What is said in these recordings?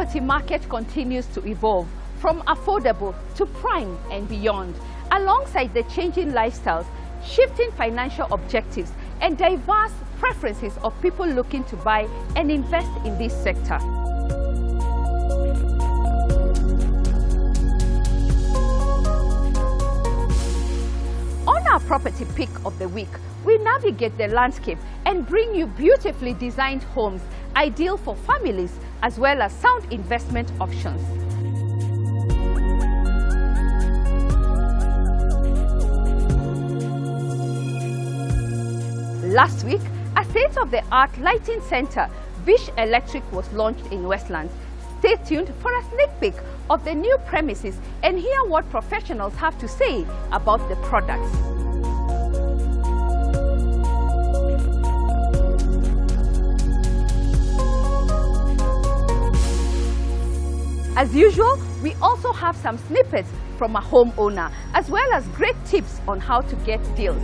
property market continues to evolve from affordable to prime and beyond, alongside the changing lifestyles, shifting financial objectives, and diverse preferences of people looking to buy and invest in this sector. On our property pick of the week, we navigate the landscape and bring you beautifully designed homes ideal for families as well as sound investment options. Last week, a state-of-the-art lighting center, Vish Electric, was launched in Westlands. Stay tuned for a sneak peek of the new premises and hear what professionals have to say about the products. As usual, we also have some snippets from a homeowner, as well as great tips on how to get deals.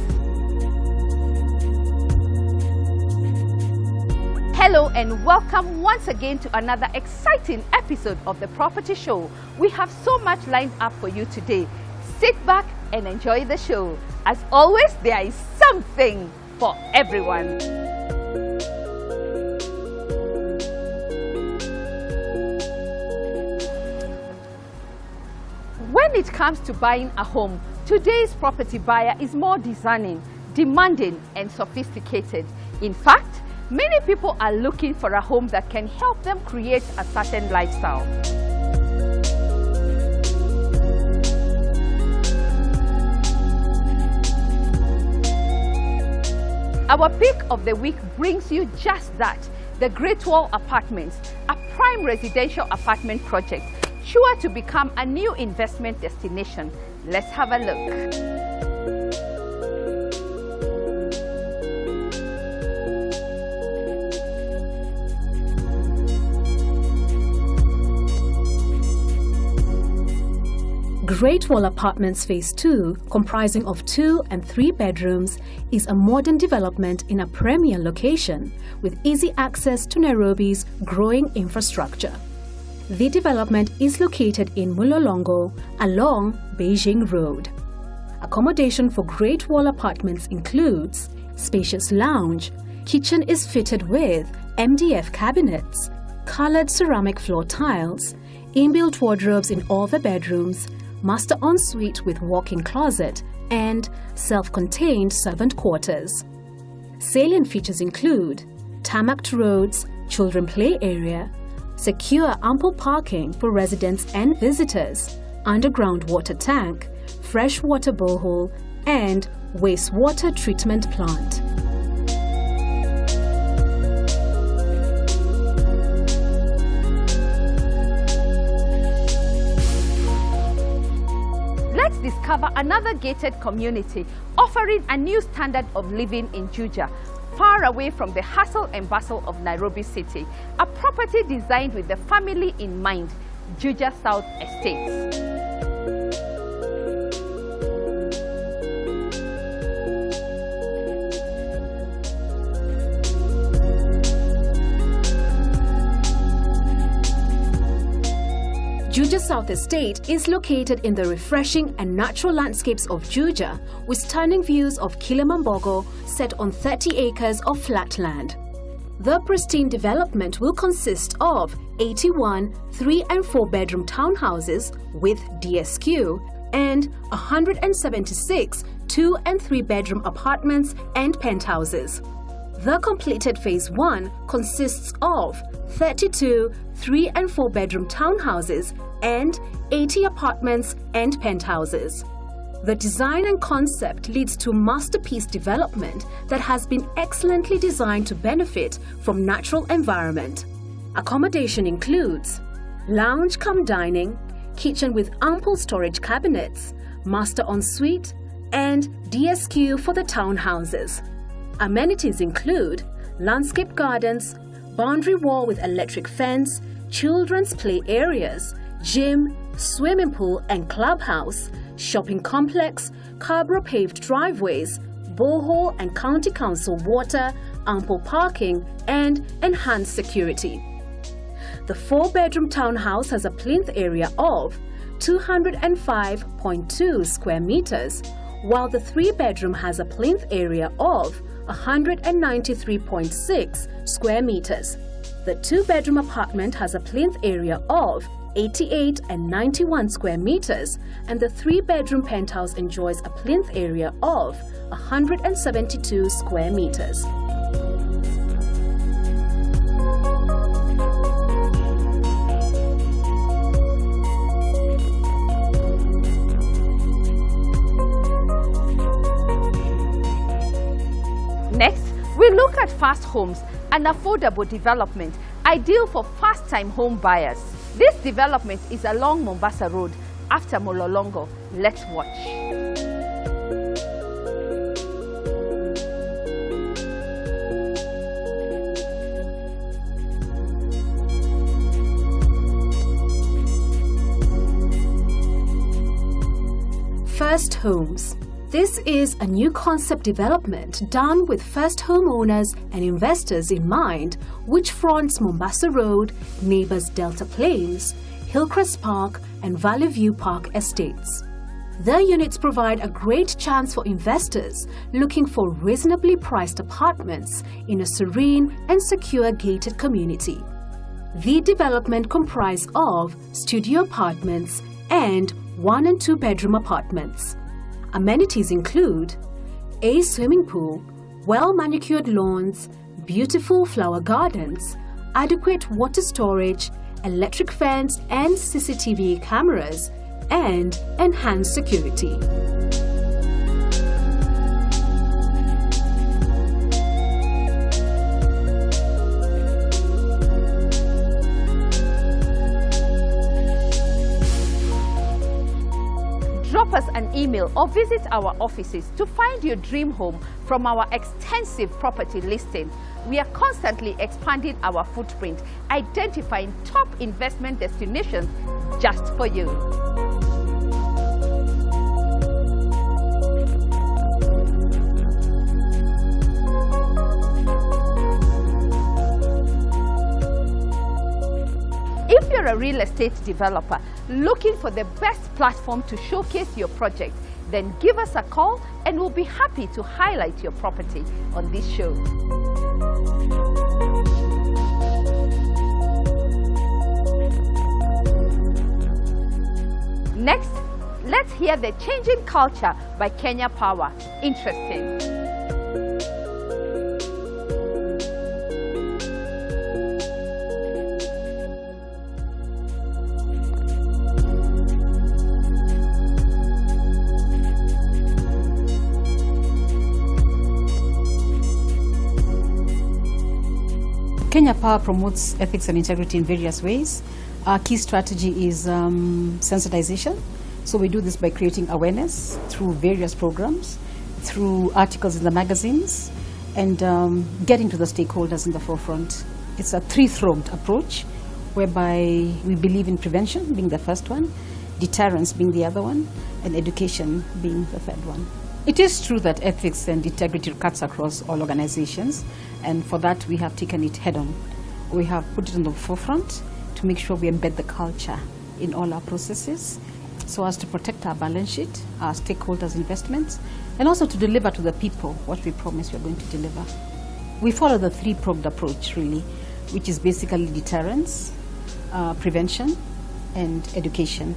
Hello and welcome once again to another exciting episode of The Property Show. We have so much lined up for you today. Sit back and enjoy the show. As always, there is something for everyone. When it comes to buying a home, today's property buyer is more discerning, demanding, and sophisticated. In fact, many people are looking for a home that can help them create a certain lifestyle. Our pick of the week brings you just that, the Great Wall Apartments, a prime residential apartment project, sure to become a new investment destination. Let's have a look. Great Wall Apartments Phase 2, comprising of 2 and 3 bedrooms, is a modern development in a premier location with easy access to Nairobi's growing infrastructure. The development is located in Mulolongo along Beijing Road. Accommodation for Great Wall Apartments includes spacious lounge, kitchen is fitted with MDF cabinets, colored ceramic floor tiles, inbuilt wardrobes in all the bedrooms, master ensuite with walk-in closet, and self-contained servant quarters. Salient features include tarmacked roads, children play area, secure ample parking for residents and visitors, underground water tank, freshwater borehole, and wastewater treatment plant. Let's discover another gated community offering a new standard of living in Juja, far away from the hustle and bustle of Nairobi City. A property designed with the family in mind, Juja South Estates. Juja South Estate is located in the refreshing and natural landscapes of Juja with stunning views of Kilimambogo set on 30 acres of flat land. The pristine development will consist of 81 3- and 4-bedroom townhouses with DSQ and 176 2- and 3-bedroom apartments and penthouses. The completed Phase 1 consists of 32 3- and 4-bedroom townhouses and 80 apartments and penthouses. The design and concept leads to masterpiece development that has been excellently designed to benefit from natural environment. Accommodation includes lounge cum dining, kitchen with ample storage cabinets, master ensuite, and DSQ for the townhouses. Amenities include landscape gardens, boundary wall with electric fence, children's play areas, gym, swimming pool and clubhouse, shopping complex, Cabro paved driveways, borehole and county council water, ample parking, and enhanced security. The 4-bedroom townhouse has a plinth area of 205.2 square meters, while the 3-bedroom has a plinth area of 193.6 square meters. The 2-bedroom apartment has a plinth area of 88 and 91 square meters, and the 3-bedroom penthouse enjoys a plinth area of 172 square meters. Next, we look at Fast Homes, an affordable development ideal for first-time home buyers. This development is along Mombasa Road after Mololongo. Let's watch. First Homes. This is a new concept development done with first homeowners and investors in mind, which fronts Mombasa Road, neighbors Delta Plains, Hillcrest Park and Valley View Park estates. The units provide a great chance for investors looking for reasonably priced apartments in a serene and secure gated community. The development comprises of studio apartments and 1- and 2-bedroom apartments. Amenities include a swimming pool, well-manicured lawns, beautiful flower gardens, adequate water storage, electric fence and CCTV cameras, and enhanced security. Drop us an email or visit our offices to find your dream home from our extensive property listing. We are constantly expanding our footprint, identifying top investment destinations just for you. If you're a real estate developer looking for the best platform to showcase your project, then give us a call and we'll be happy to highlight your property on this show. Next, let's hear The Changing Culture by Kenya Power. Interesting. Kenya Power promotes ethics and integrity in various ways. Our key strategy is sensitization. So we do this by creating awareness through various programs, through articles in the magazines, and getting to the stakeholders in the forefront. It's a three-pronged approach whereby we believe in prevention being the first one, deterrence being the other one, and education being the third one. It is true that ethics and integrity cuts across all organizations, and for that we have taken it head on. We have put it on the forefront to make sure we embed the culture in all our processes so as to protect our balance sheet, our stakeholders' investments, and also to deliver to the people what we promise we're going to deliver. We follow the three-pronged approach, really, which is basically deterrence, prevention, and education.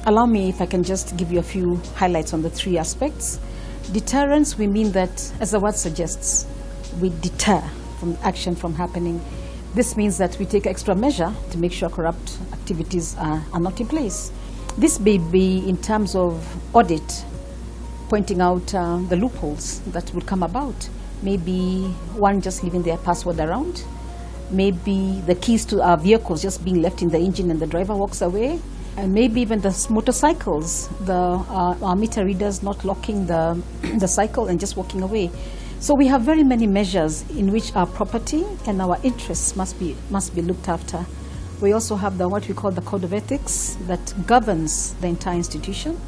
Allow me, if I can just give you a few highlights on the three aspects. Deterrence, we mean that, as the word suggests, we deter from action from happening. This means that we take extra measure to make sure corrupt activities are not in place. This may be in terms of audit, pointing out the loopholes that would come about. Maybe one just leaving their password around. Maybe the keys to our vehicles just being left in the engine and the driver walks away. And maybe even the motorcycles, our meter readers not locking the cycle and just walking away. So we have very many measures in which our property and our interests must be looked after. We also have what we call the Code of Ethics that governs the entire institution.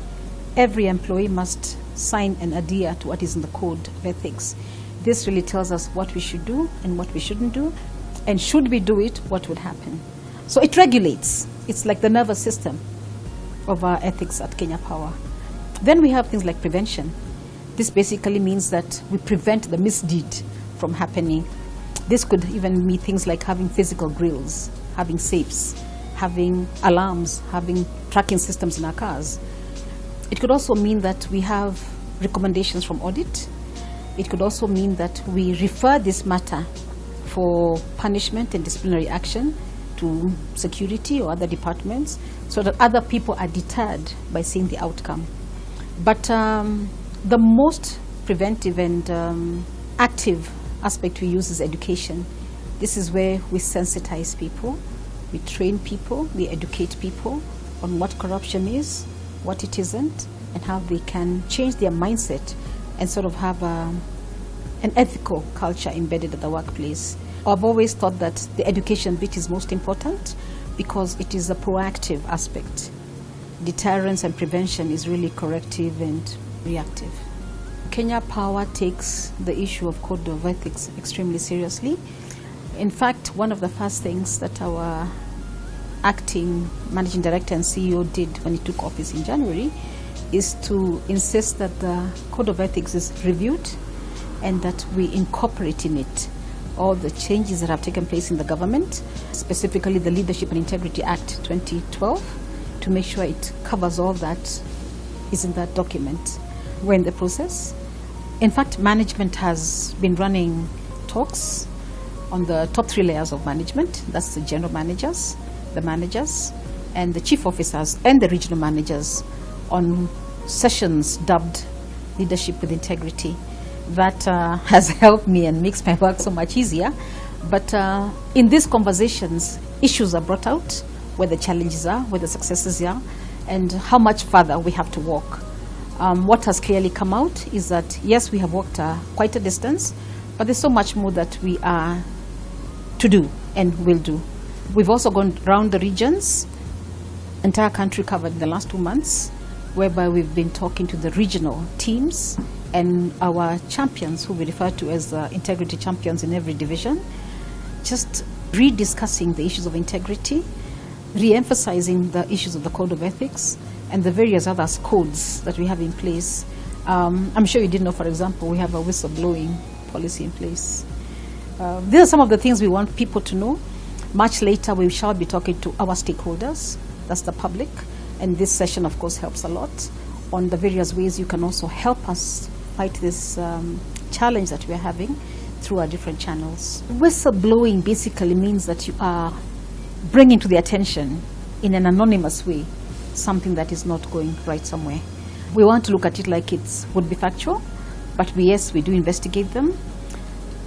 Every employee must sign and adhere to what is in the Code of Ethics. This really tells us what we should do and what we shouldn't do, and should we do it, what would happen. So it regulates. It's like the nervous system of our ethics at Kenya Power. Then we have things like prevention. This basically means that we prevent the misdeed from happening. This could even mean things like having physical grills, having safes, having alarms, having tracking systems in our cars. It could also mean that we have recommendations from audit. It could also mean that we refer this matter for punishment and disciplinary action to security or other departments so that other people are deterred by seeing the outcome. But the most preventive and active aspect we use is education. This is where we sensitize people, we train people, we educate people on what corruption is, what it isn't, and how they can change their mindset and sort of have an ethical culture embedded at the workplace. I've always thought that the education bit is most important because it is a proactive aspect. Deterrence and prevention is really corrective and reactive. Kenya Power takes the issue of code of ethics extremely seriously. In fact, one of the first things that our acting managing director and CEO did when he took office in January is to insist that the code of ethics is reviewed and that we incorporate in it all the changes that have taken place in the government, specifically the Leadership and Integrity Act 2012, to make sure it covers all that is in that document. We're in the process. In fact, management has been running talks on the top 3 layers of management. That's the general managers, the managers, and the chief officers and the regional managers on sessions dubbed Leadership with Integrity. That has helped me and makes my work so much easier. But in these conversations, issues are brought out, where the challenges are, where the successes are, and how much further we have to walk. What has clearly come out is that, yes, we have walked quite a distance, but there's so much more that we are to do and will do. We've also gone around the regions, entire country covered in the last 2 months, whereby we've been talking to the regional teams and our champions, who we refer to as integrity champions in every division, just rediscussing the issues of integrity, re-emphasizing the issues of the code of ethics and the various other codes that we have in place. I'm sure you didn't know, for example, we have a whistleblowing policy in place. These are some of the things we want people to know. Much later, we shall be talking to our stakeholders, that's the public, and this session, of course, helps a lot on the various ways you can also help us fight this challenge that we're having through our different channels. Whistleblowing basically means that you are bringing to the attention in an anonymous way something that is not going right somewhere. We want to look at it like it would be factual, but yes, we do investigate them.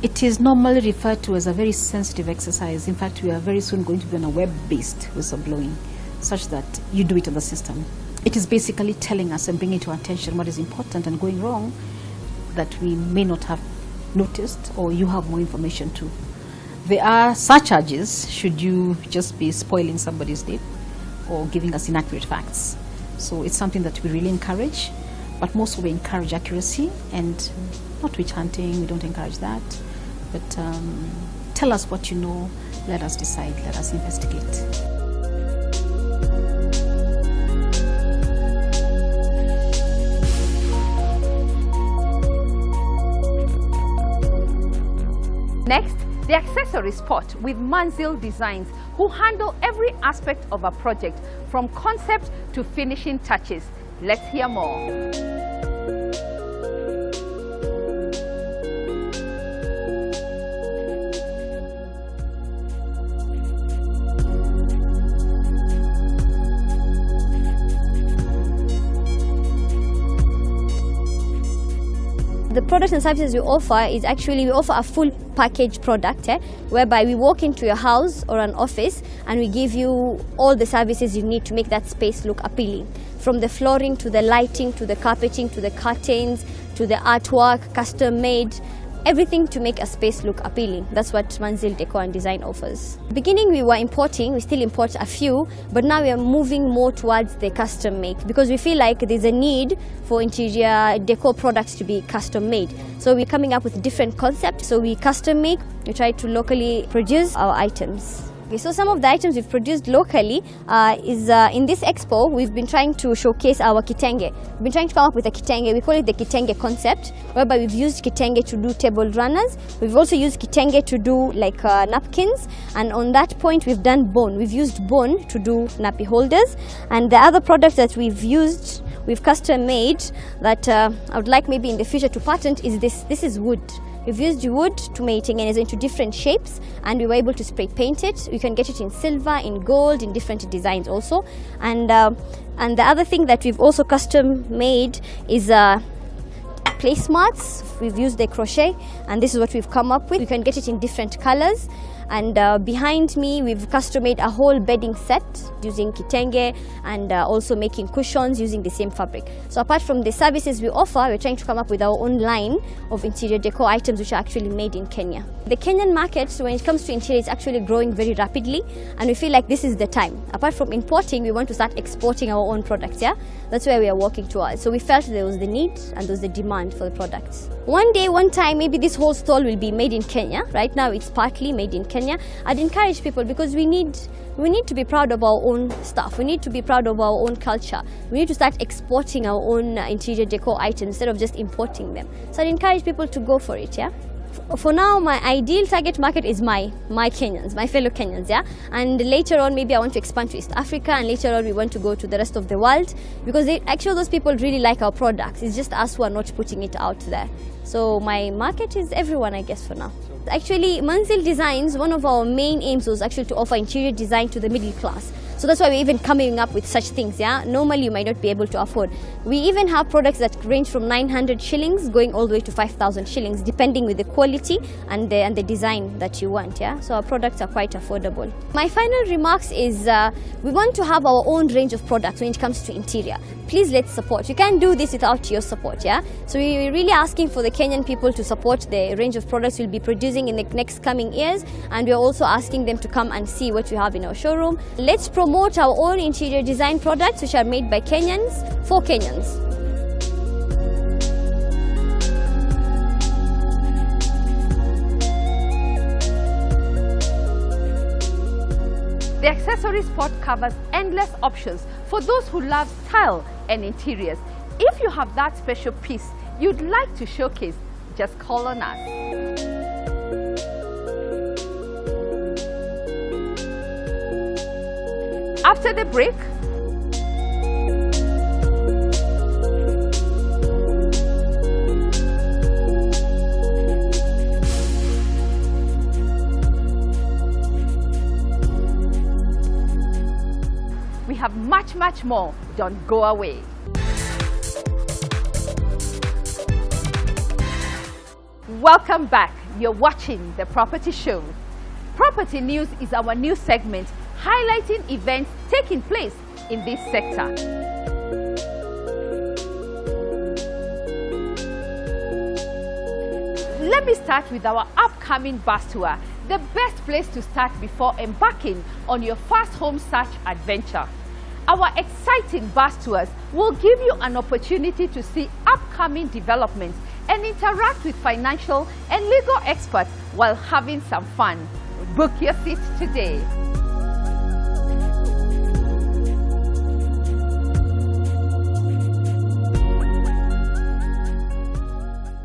It is normally referred to as a very sensitive exercise. In fact, we are very soon going to be on a web-based whistleblowing, such that you do it on the system. It is basically telling us and bringing to our attention what is important and going wrong that we may not have noticed or you have more information to. There are surcharges should you just be spoiling somebody's day or giving us inaccurate facts. So it's something that we really encourage, but mostly we encourage accuracy and not witch hunting. We don't encourage that. But tell us what you know, let us decide, let us investigate. Next, the accessory spot with Manzil Designs, who handle every aspect of a project from concept to finishing touches. Let's hear more. The products and services we offer is actually, we offer a full package product, whereby we walk into your house or an office and we give you all the services you need to make that space look appealing. From the flooring to the lighting, to the carpeting, to the curtains, to the artwork, custom made, everything to make a space look appealing. That's what Manzil Decor and Design offers. Beginning we were importing, we still import a few, but now we are moving more towards the custom make because we feel like there's a need for interior decor products to be custom made. So we're coming up with different concepts. So we custom make, we try to locally produce our items. Okay, so some of the items we've produced locally is in this expo, we've been trying to showcase our kitenge. We've been trying to come up with a kitenge. We call it the kitenge concept, whereby we've used kitenge to do table runners. We've also used kitenge to do like napkins, and on that point we've done bone. We've used bone to do nappy holders, and the other products that we've used, we've custom made that I would like maybe in the future to patent is this. This is wood. We've used wood to make tengenes into different shapes, and we were able to spray paint it. You can get it in silver, in gold, in different designs also. And the other thing that we've also custom made is placemats. We've used the crochet, and this is what we've come up with. You can get it in different colors. And behind me, we've custom made a whole bedding set using kitenge, and also making cushions using the same fabric. So apart from the services we offer, we're trying to come up with our own line of interior decor items which are actually made in Kenya. The Kenyan market, when it comes to interior, is actually growing very rapidly, and we feel like this is the time. Apart from importing, we want to start exporting our own products, yeah? That's where we are working towards. So we felt there was the need and there was the demand for the products. One day, one time, maybe this whole stall will be made in Kenya. Right now, it's partly made in Kenya. I'd encourage people, because we need to be proud of our own stuff. We need to be proud of our own culture. We need to start exporting our own interior decor items instead of just importing them. So I'd encourage people to go for it, yeah? For now, my ideal target market is my Kenyans, my fellow Kenyans, yeah? And later on, maybe I want to expand to East Africa, and later on we want to go to the rest of the world, because actually those people really like our products. It's just us who are not putting it out there. So my market is everyone, I guess, for now. Actually, Manzil Designs, one of our main aims was actually to offer interior design to the middle class. So that's why we're even coming up with such things, yeah? Normally you might not be able to afford. We even have products that range from 900 shillings going all the way to 5,000 shillings, depending with the quality and the design that you want, yeah? So our products are quite affordable. My final remarks is we want to have our own range of products when it comes to interior. Please let's support. You can't do this without your support, yeah? So we're really asking for the Kenyan people to support the range of products we'll be producing in the next coming years, and we're also asking them to come and see what we have in our showroom. Let's promote our own interior design products which are made by Kenyans for Kenyans. The accessory spot covers endless options for those who love style and interiors. If you have that special piece you'd like to showcase, just call on us. After the break, we have much more. Don't go away. Welcome back. You're watching The Property Show. Property News is our new segment highlighting events taking place in this sector. Let me start with our upcoming bus tour, the best place to start before embarking on your first home search adventure. Our exciting bus tours will give you an opportunity to see upcoming developments and interact with financial and legal experts while having some fun. Book your seat today.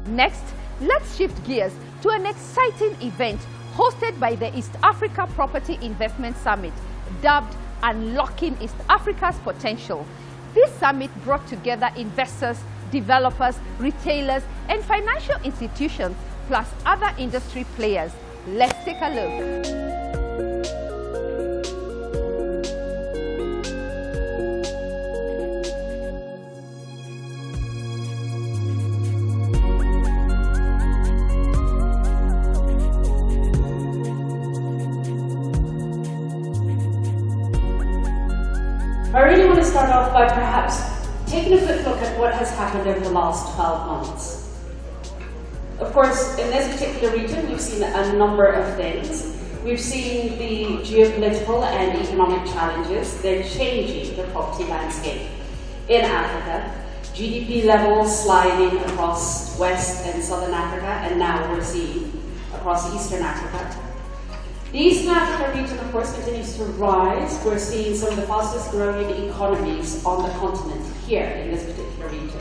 Next, let's shift gears to an exciting event hosted by the East Africa Property Investment Summit, dubbed Unlocking East Africa's Potential. This summit brought together investors, developers, retailers, and financial institutions, plus other industry players. Let's take a look. I really want to start off by perhaps taking a quick look at what has happened over the last 12 months. Of course, in this particular region, we've seen a number of things. We've seen the geopolitical and economic challenges. They're changing the property landscape in Africa. GDP levels sliding across West and Southern Africa, and now we're seeing across Eastern Africa. The Eastern Africa region, of course, continues to rise. We're seeing some of the fastest growing economies on the continent here in this particular region.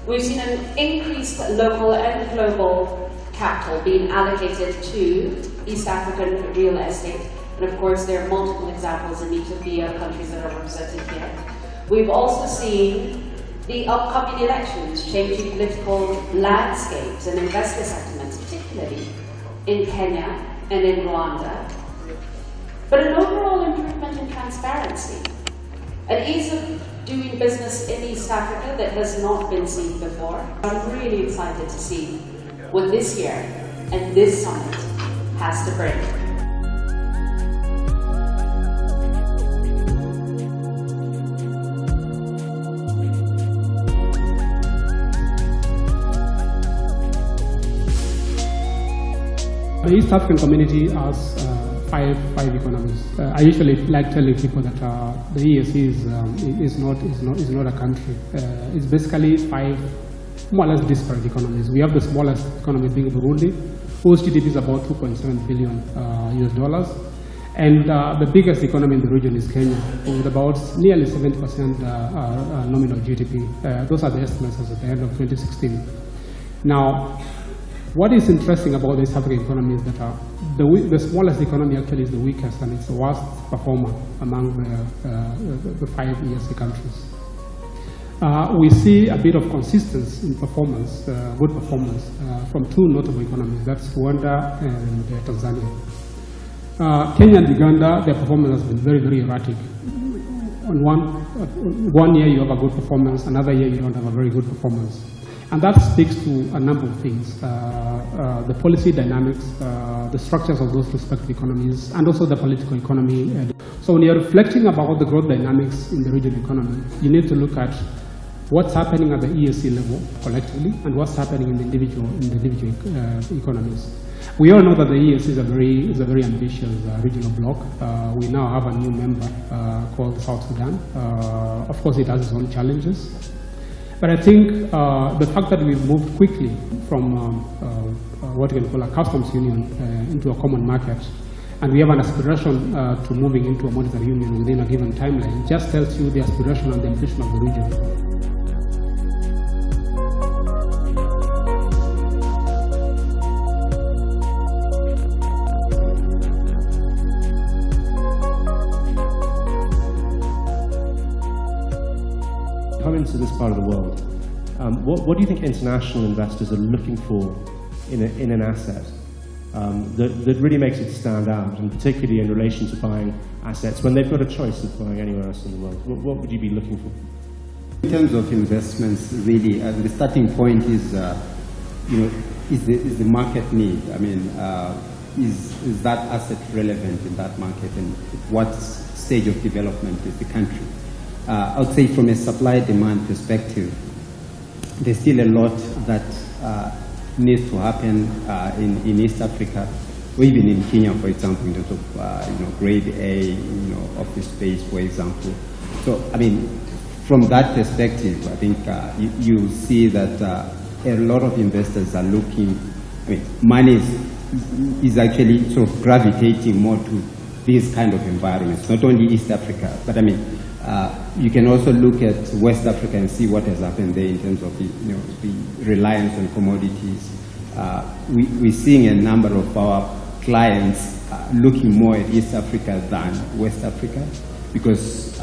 We've seen an increased local and global capital being allocated to East African real estate. And of course, there are multiple examples in each of the countries that are represented here. We've also seen the upcoming elections changing political landscapes and investor sentiments, particularly in Kenya and in Rwanda. But an overall improvement in transparency, an ease of doing business in East Africa that has not been seen before. I'm really excited to see what this year and this summit has to bring. The East African community has five economies. I usually like telling people that the EAC is not a country. It's basically five more or less disparate economies. We have the smallest economy being Burundi, whose GDP is about 2.7 billion US dollars, and the biggest economy in the region is Kenya, with about nearly 70% nominal GDP. Those are the estimates as at the end of 2016. Now, what is interesting about the East African economy is that the smallest economy actually is the weakest, and it's the worst performer among the five EAC countries. We see a bit of consistency in performance, good performance, from two notable economies, that's Rwanda and Tanzania. Kenya and Uganda, their performance has been very, very erratic. On one year you have a good performance, another year you don't have a very good performance. And that speaks to a number of things, the policy dynamics, the structures of those respective economies, and also the political economy. So when you're reflecting about the growth dynamics in the regional economy, you need to look at what's happening at the EAC level collectively and what's happening in the individual economies. We all know that the EAC is a very ambitious regional bloc. We now have a new member called South Sudan. Of course, it has its own challenges. But I think the fact that we've moved quickly from what we can call a customs union into a common market, and we have an aspiration to moving into a monetary union within a given timeline, just tells you the aspiration and the ambition of the region. Coming to this part of the world, what do you think international investors are looking for in an asset that really makes it stand out, and particularly in relation to buying assets when they've got a choice of buying anywhere else in the world? What would you be looking for? In terms of investments, really, the starting point is, is the market need. I mean, is that asset relevant in that market, and what stage of development is the country? I would say from a supply-demand perspective, there's still a lot that needs to happen in East Africa, or even in Kenya, for example, in terms of grade A, office space, for example. So, I mean, from that perspective, I think you see that a lot of investors are looking. I mean, money is actually sort of gravitating more to these kind of environments, not only East Africa, but I mean. You can also look at West Africa and see what has happened there in terms of the reliance on commodities. We're seeing a number of our clients looking more at East Africa than West Africa because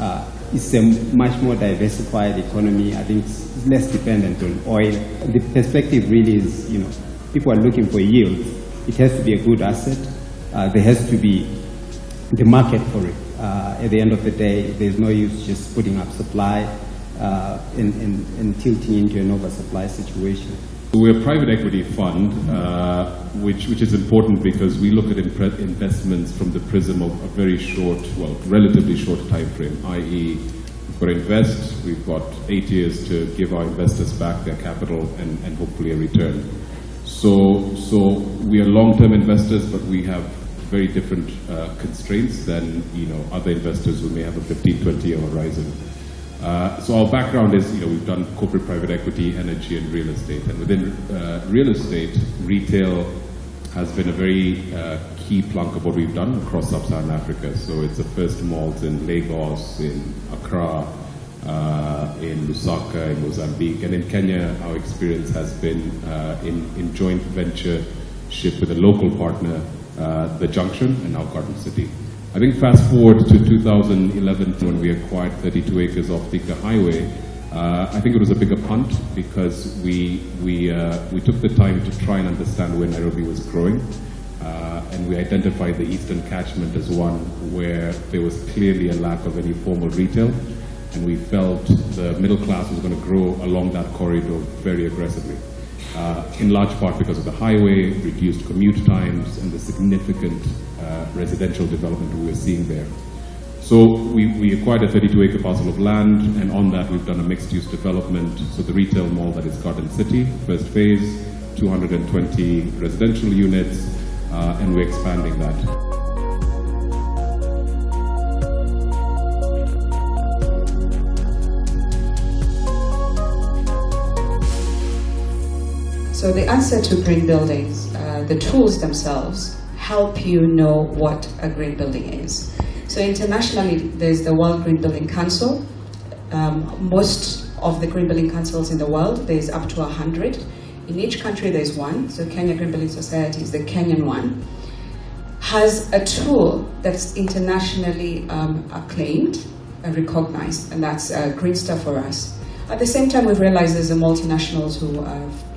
it's a much more diversified economy. I think it's less dependent on oil. The perspective really is, people are looking for yield. It has to be a good asset. There has to be the market for it. At the end of the day, there's no use just putting up supply and tilting into an oversupply situation. We're a private equity fund, which is important because we look at investments from the prism of a very short, relatively short time frame, i.e. we've got to invest, we've got 8 years to give our investors back their capital and hopefully a return. So we are long-term investors, but we have very different constraints than other investors who may have a 15, 20-year horizon. So our background is, we've done corporate private equity, energy, and real estate. And within real estate, retail has been a very key plank of what we've done across sub-Saharan Africa. So it's the first malt in Lagos, in Accra, in Lusaka, in Mozambique, and in Kenya our experience has been in joint ventureship with a local partner, The Junction, and now Garden City. I think fast forward to 2011 when we acquired 32 acres off Thika Highway. I think it was a bigger punt because we took the time to try and understand where Nairobi was growing, and we identified the eastern catchment as one where there was clearly a lack of any formal retail, and we felt the middle class was going to grow along that corridor very aggressively, in large part because of the highway, reduced commute times, and the significant residential development we were seeing there. So we acquired a 32-acre parcel of land, and on that we've done a mixed-use development. So the retail mall that is Garden City, first phase, 220 residential units, and we're expanding that. So the answer to green buildings, the tools themselves help you know what a green building is. So internationally, there's the World Green Building Council. Most of the green building councils in the world, there's up to 100. In each country, there's one. So Kenya Green Building Society is the Kenyan one. Has a tool that's internationally acclaimed and recognized, and that's Green Star for us. At the same time, we've realized there's the multinationals who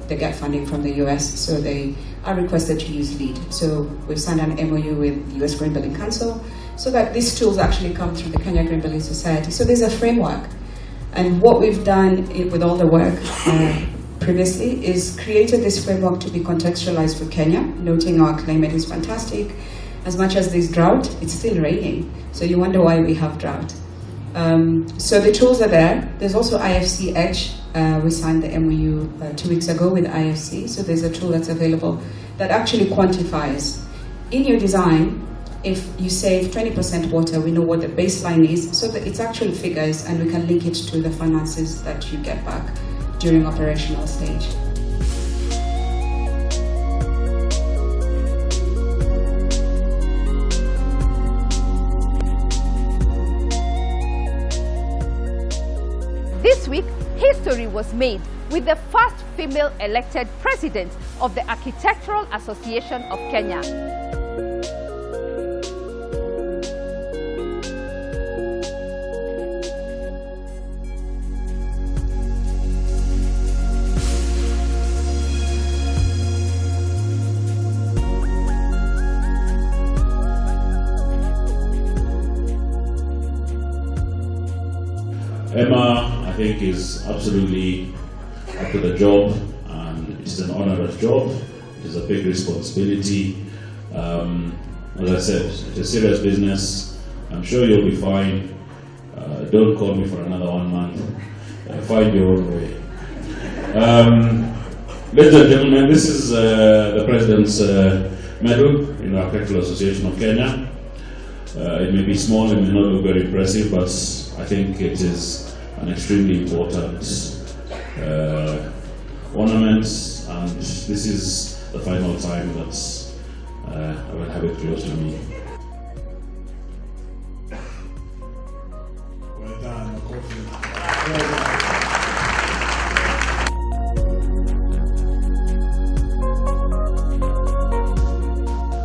they get funding from the US, so they are requested to use LEED. So we've signed an MOU with the US Green Building Council so that these tools actually come through the Kenya Green Building Society. So there's a framework. And what we've done with all the work previously is created this framework to be contextualized for Kenya, noting our climate is fantastic. As much as there's drought, it's still raining. So you wonder why we have drought. So the tools are there. There's also IFC Edge. We signed the MOU 2 weeks ago with IFC. So there's a tool that's available that actually quantifies in your design. If you save 20% water, we know what the baseline is, so that it's actual figures, and we can link it to the finances that you get back during operational stage. This week, history was made with the first female elected president of the Architectural Association of Kenya. Emma, I think, is absolutely up to the job, and it is an honorable job. It is a big responsibility. As I said, it's a serious business. I'm sure you'll be fine. Don't call me for another 1 month. Find your own way. Ladies and gentlemen, this is the President's medal in the Architectural Association of Kenya. It may be small, it may not look very impressive, but I think it is an extremely important ornament, and this is the final time that I will have it close to me. Well done, Kofi.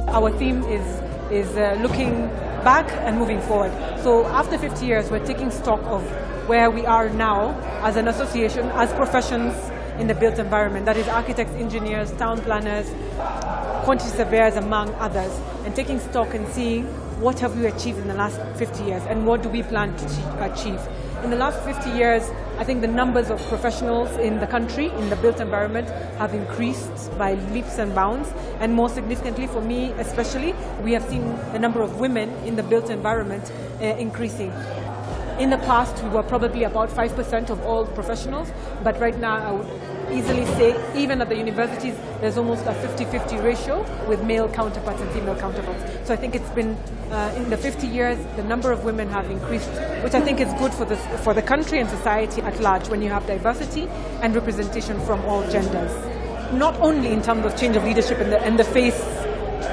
Our theme is looking back and moving forward. So after 50 years, we're taking stock of where we are now as an association, as professions in the built environment, that is architects, engineers, town planners, quantity surveyors, among others, and taking stock and seeing what have we achieved in the last 50 years and what do we plan to achieve. In the last 50 years, I think the numbers of professionals in the country, in the built environment, have increased by leaps and bounds. And more significantly for me especially, we have seen the number of women in the built environment increasing. In the past, we were probably about 5% of all professionals, but right now I would easily say, even at the universities, there's almost a 50-50 ratio with male counterparts and female counterparts. So I think it's been, in the 50 years, the number of women have increased, which I think is good for the country and society at large when you have diversity and representation from all genders. Not only in terms of change of leadership and the face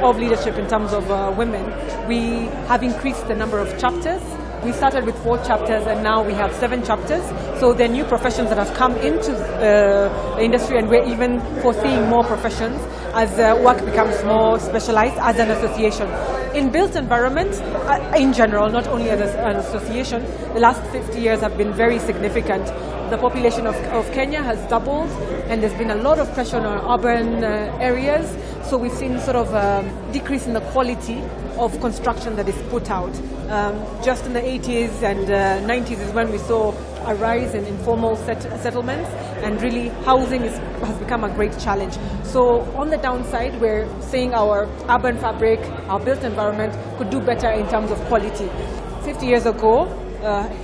of leadership in terms of women, we have increased the number of chapters. We started with 4 chapters and now we have 7 chapters. So there are new professions that have come into the industry, and we're even foreseeing more professions as work becomes more specialized as an association. In built environment, in general, not only as an association, the last 50 years have been very significant. The population of Kenya has doubled, and there's been a lot of pressure on our urban areas. So we've seen sort of a decrease in the quality of construction that is put out. Just in the 80s and 90s is when we saw a rise in informal settlements, and really housing has become a great challenge. So on the downside, we're seeing our urban fabric, our built environment could do better in terms of quality. 50 years ago,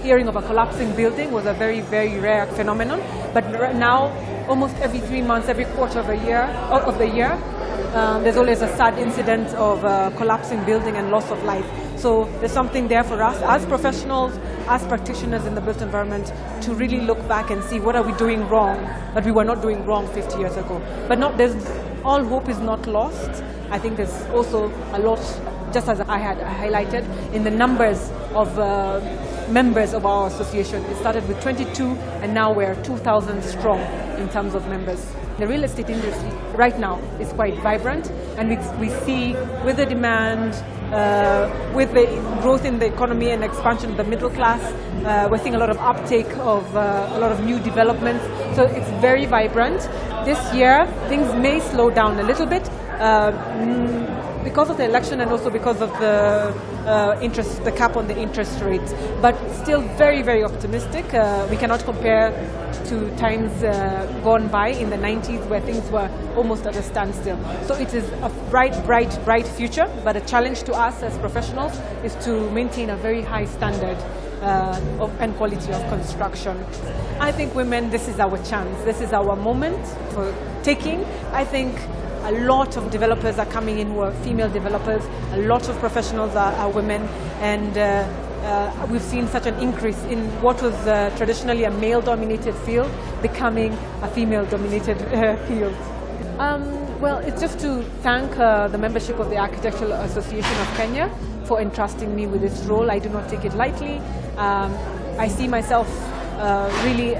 hearing of a collapsing building was a very, very rare phenomenon, but now almost every 3 months, every quarter of the year, there's always a sad incident of collapsing building and loss of life. So there's something there for us as professionals, as practitioners in the built environment, to really look back and see what are we doing wrong that we were not doing wrong 50 years ago. But all hope is not lost. I think there's also a lot, just as I had highlighted, in the numbers of members of our association. It started with 22 and now we're 2,000 strong in terms of members. The real estate industry right now is quite vibrant, and we see with the demand, with the growth in the economy and expansion of the middle class, we're seeing a lot of uptake of a lot of new developments. So it's very vibrant. This year, things may slow down a little bit because of the election and also because of the cap on the interest rates. But still very, very optimistic. We cannot compare to times gone by in the 90s where things were almost at a standstill. So it is a bright, bright, bright future, but a challenge to us as professionals is to maintain a very high standard and quality of construction. I think women, this is our chance. This is our moment for taking. I think a lot of developers are coming in who are female developers. A lot of professionals are women, and we've seen such an increase in what was traditionally a male-dominated field becoming a female-dominated field. Well, it's just to thank the membership of the Architectural Association of Kenya for entrusting me with this role. I do not take it lightly. I see myself really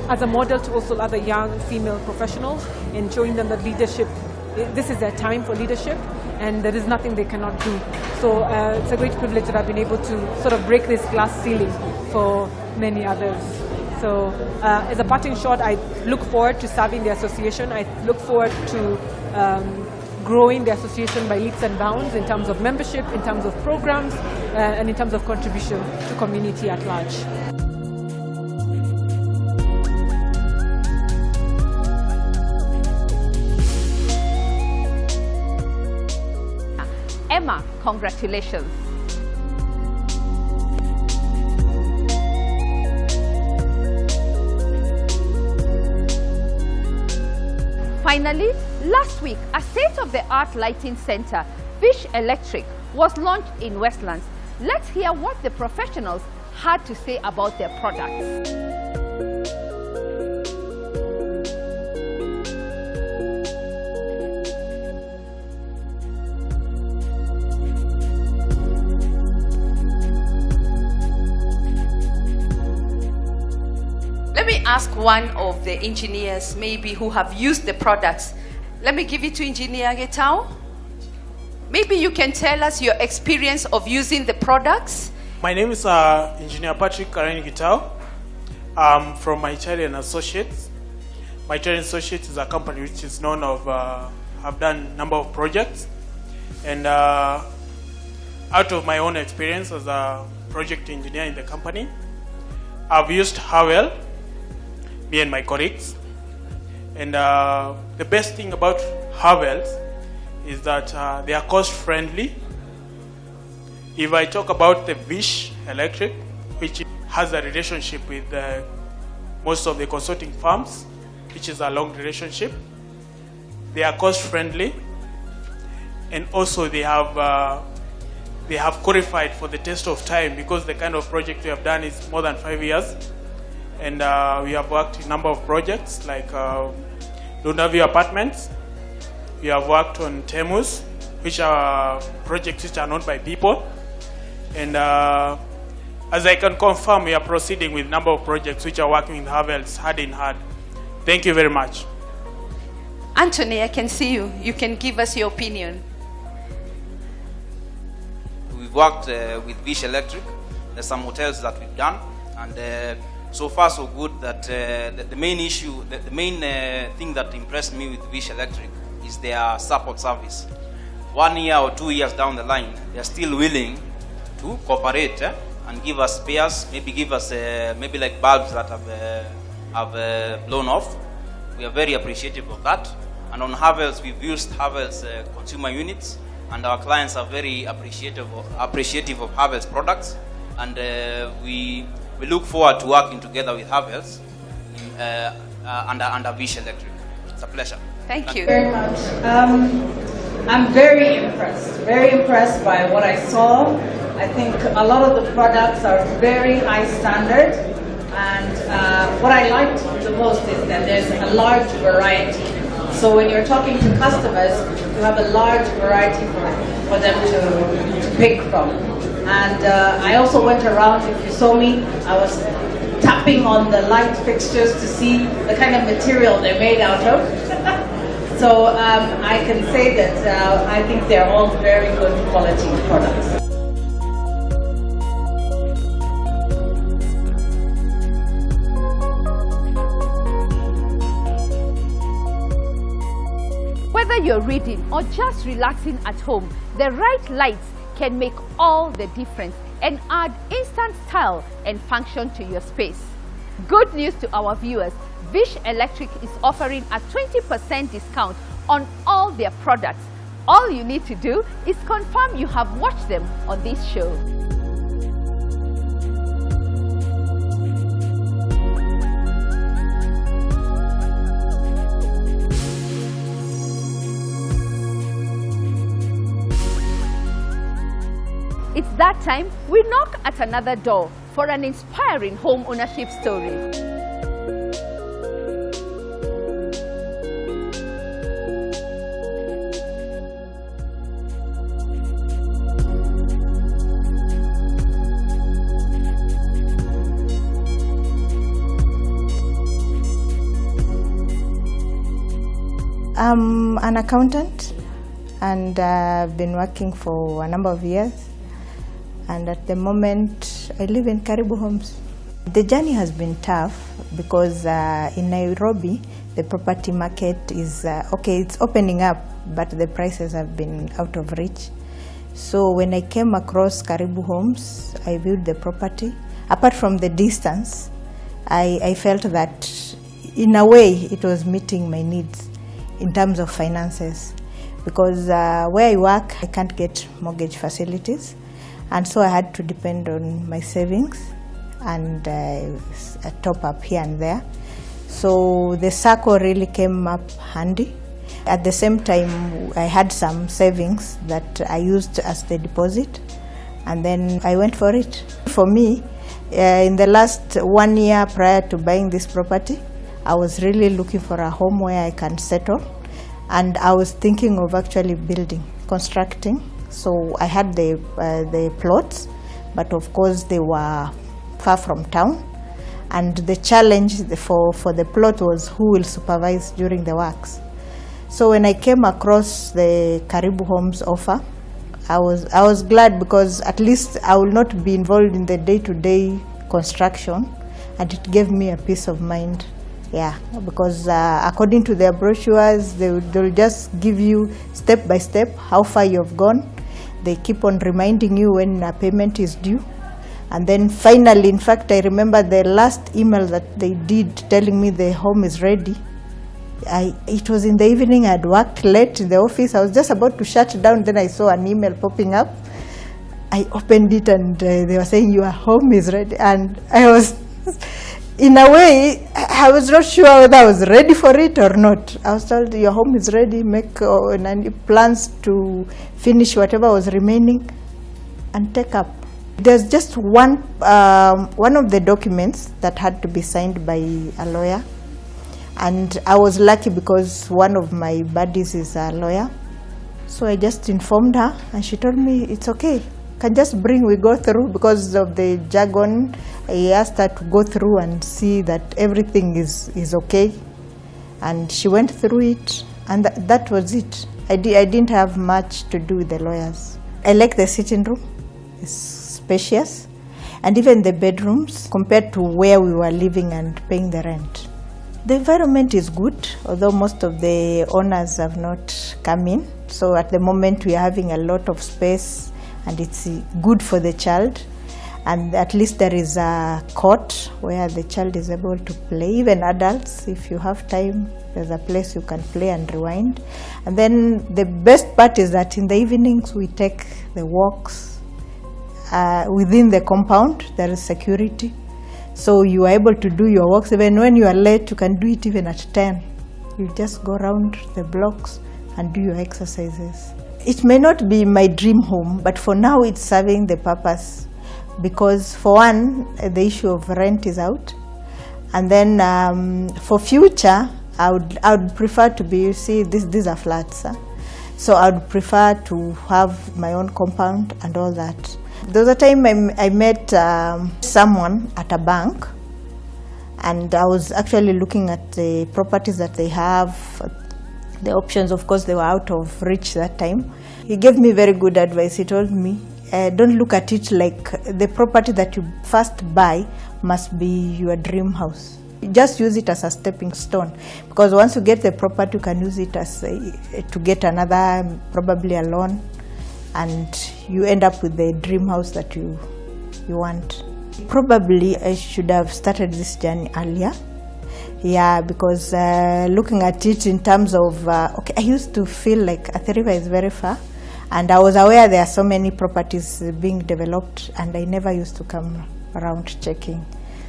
as a model to also other young female professionals in showing them that leadership, this is their time for leadership, and there is nothing they cannot do. So it's a great privilege that I've been able to sort of break this glass ceiling for many others. So as a parting shot, I look forward to serving the association. I look forward to growing the association by leaps and bounds in terms of membership, in terms of programs, and in terms of contribution to community at large. Emma, congratulations. Finally, last week, a state-of-the-art lighting center, Fish Electric, was launched in Westlands. Let's hear what the professionals had to say about their products. Let me ask one of the engineers maybe who have used the products. Let me give it to Engineer Getao. Maybe you can tell us your experience of using the products. My name is Engineer Patrick Karani Getao. I'm from My Italian Associates. My Italian Associates is a company which is known of, have done a number of projects. And out of my own experience as a project engineer in the company, I've used Havel, me and my colleagues. And the best thing about Havels is that they are cost friendly. If I talk about the Fish Electric, which has a relationship with most of the consulting firms, which is a long relationship, they are cost friendly, and also they have qualified for the test of time, because the kind of project we have done is more than 5 years. And we have worked in a number of projects like Lunda View Apartments. We have worked on Temus which are projects which are known by people. And as I can confirm, we are proceeding with a number of projects which are working with Havels hand in hand. Thank you very much. Anthony, I can see you. You can give us your opinion. We've worked with Vish Electric. There's some hotels that we've done, and so far so good. That the main issue, the main thing that impressed me with Vish Electric is their support service. 1 year or 2 years down the line, they're still willing to cooperate and give us spares, maybe give us maybe like bulbs that have blown off. We are very appreciative of that. And on Havels, we've used Havels consumer units, and our clients are very appreciative of Havels products. And we look forward to working together with Havels under Vish Electric. It's a pleasure. Thank you very much. I'm very impressed by what I saw. I think a lot of the products are very high standard, and what I liked the most is that there's a large variety. So when you're talking to customers, you have a large variety for them to pick from. And I also went around, if you saw me, I was tapping on the light fixtures to see the kind of material they're made out of. So I can say that I think they're all very good quality products. Whether you're reading or just relaxing at home, the right lights can make all the difference and add instant style and function to your space. Good news to our viewers, Vish Electric is offering a 20% discount on all their products. All you need to do is confirm you have watched them on this show. It's that time we knock at another door for an inspiring home ownership story. I'm an accountant, and I've been working for a number of years. And at the moment, I live in Karibu Homes. The journey has been tough because in Nairobi, the property market is, okay, it's opening up, but the prices have been out of reach. So when I came across Karibu Homes, I viewed the property. Apart from the distance, I felt that in a way it was meeting my needs in terms of finances. Because where I work, I can't get mortgage facilities. And so I had to depend on my savings and a top up here and there. So the SACCO really came up handy. At the same time, I had some savings that I used as the deposit, and then I went for it. For me, in the last 1 year prior to buying this property, I was really looking for a home where I can settle, and I was thinking of actually building, constructing. So I had the plots, but of course they were far from town. And the challenge for the plot was who will supervise during the works. So when I came across the Karibu Homes offer, I was glad, because at least I will not be involved in the day-to-day construction, and it gave me a peace of mind. Yeah, because according to their brochures, they'll just give you step by step how far you've gone. They keep on reminding you when a payment is due. And then finally, in fact, I remember the last email that they did telling me the home is ready. It was in the evening. I had worked late in the office. I was just about to shut down. Then I saw an email popping up. I opened it, and they were saying your home is ready. And I was, in a way, I was not sure whether I was ready for it or not. I was told your home is ready, make plans to finish whatever was remaining and take up. There's just one of the documents that had to be signed by a lawyer. And I was lucky because one of my buddies is a lawyer. So I just informed her and she told me it's okay. Can just bring, we go through. Because of the jargon, I asked her to go through and see that everything is okay. And she went through it, and that was it. I didn't have much to do with the lawyers. I like the sitting room. It's spacious. And even the bedrooms compared to where we were living and paying the rent. The environment is good, although most of the owners have not come in. So at the moment we are having a lot of space and it's good for the child. And at least there is a court where the child is able to play. Even adults, if you have time, there's a place you can play and rewind. And then the best part is that in the evenings we take the walks. Within the compound, there is security. So you are able to do your walks. Even when you are late, you can do it even at 10. You just go around the blocks and do your exercises. It may not be my dream home, but for now it's serving the purpose. Because for one, the issue of rent is out. And then for future, I would prefer to be, you see, these are flats. So I would prefer to have my own compound and all that. There was a time I met someone at a bank, and I was actually looking at the properties that they have, the options. Of course, they were out of reach that time. He gave me very good advice. He told me, don't look at it like the property that you first buy must be your dream house. Just use it as a stepping stone, because once you get the property, you can use it as to get another, probably a loan, and you end up with the dream house that you want. Probably I should have started this journey earlier. Yeah, because looking at it in terms of, okay, I used to feel like Athi River is very far, and I was aware there are so many properties being developed, and I never used to come around checking.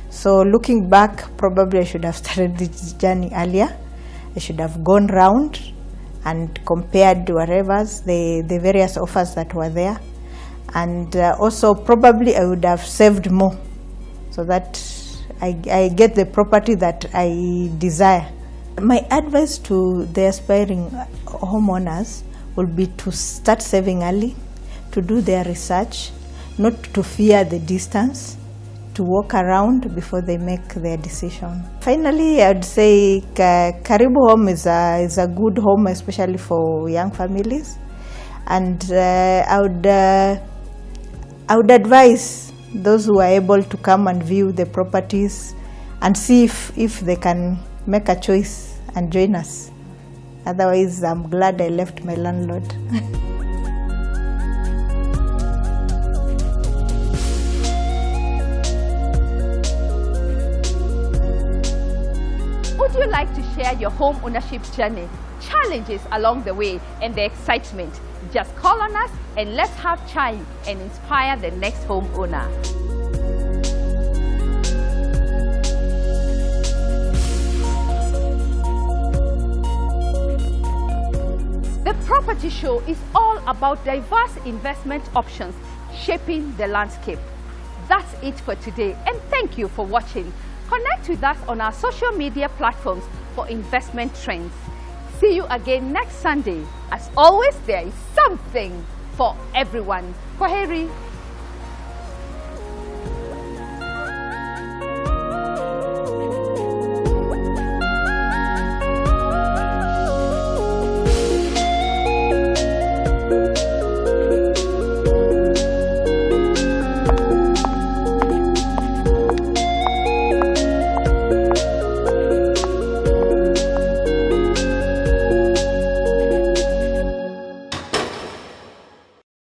So looking back, probably I should have started this journey earlier. I should have gone round and compared whatever the various offers that were there. And also probably I would have saved more so that I get the property that I desire. My advice to the aspiring homeowners would be to start saving early, to do their research, not to fear the distance, to walk around before they make their decision. Finally, I would say Karibu Home is a good home, especially for young families. And I would advise those who are able to come and view the properties and see if they can make a choice and join us. Otherwise, I'm glad I left my landlord. Would you like to share your home ownership journey, challenges along the way, and the excitement? Just call on us and let's have chai and inspire the next homeowner. The Property Show is all about diverse investment options shaping the landscape. That's it for today, and thank you for watching. Connect with us on our social media platforms for investment trends. See you again next Sunday. As always, there is something for everyone. Kwaheri.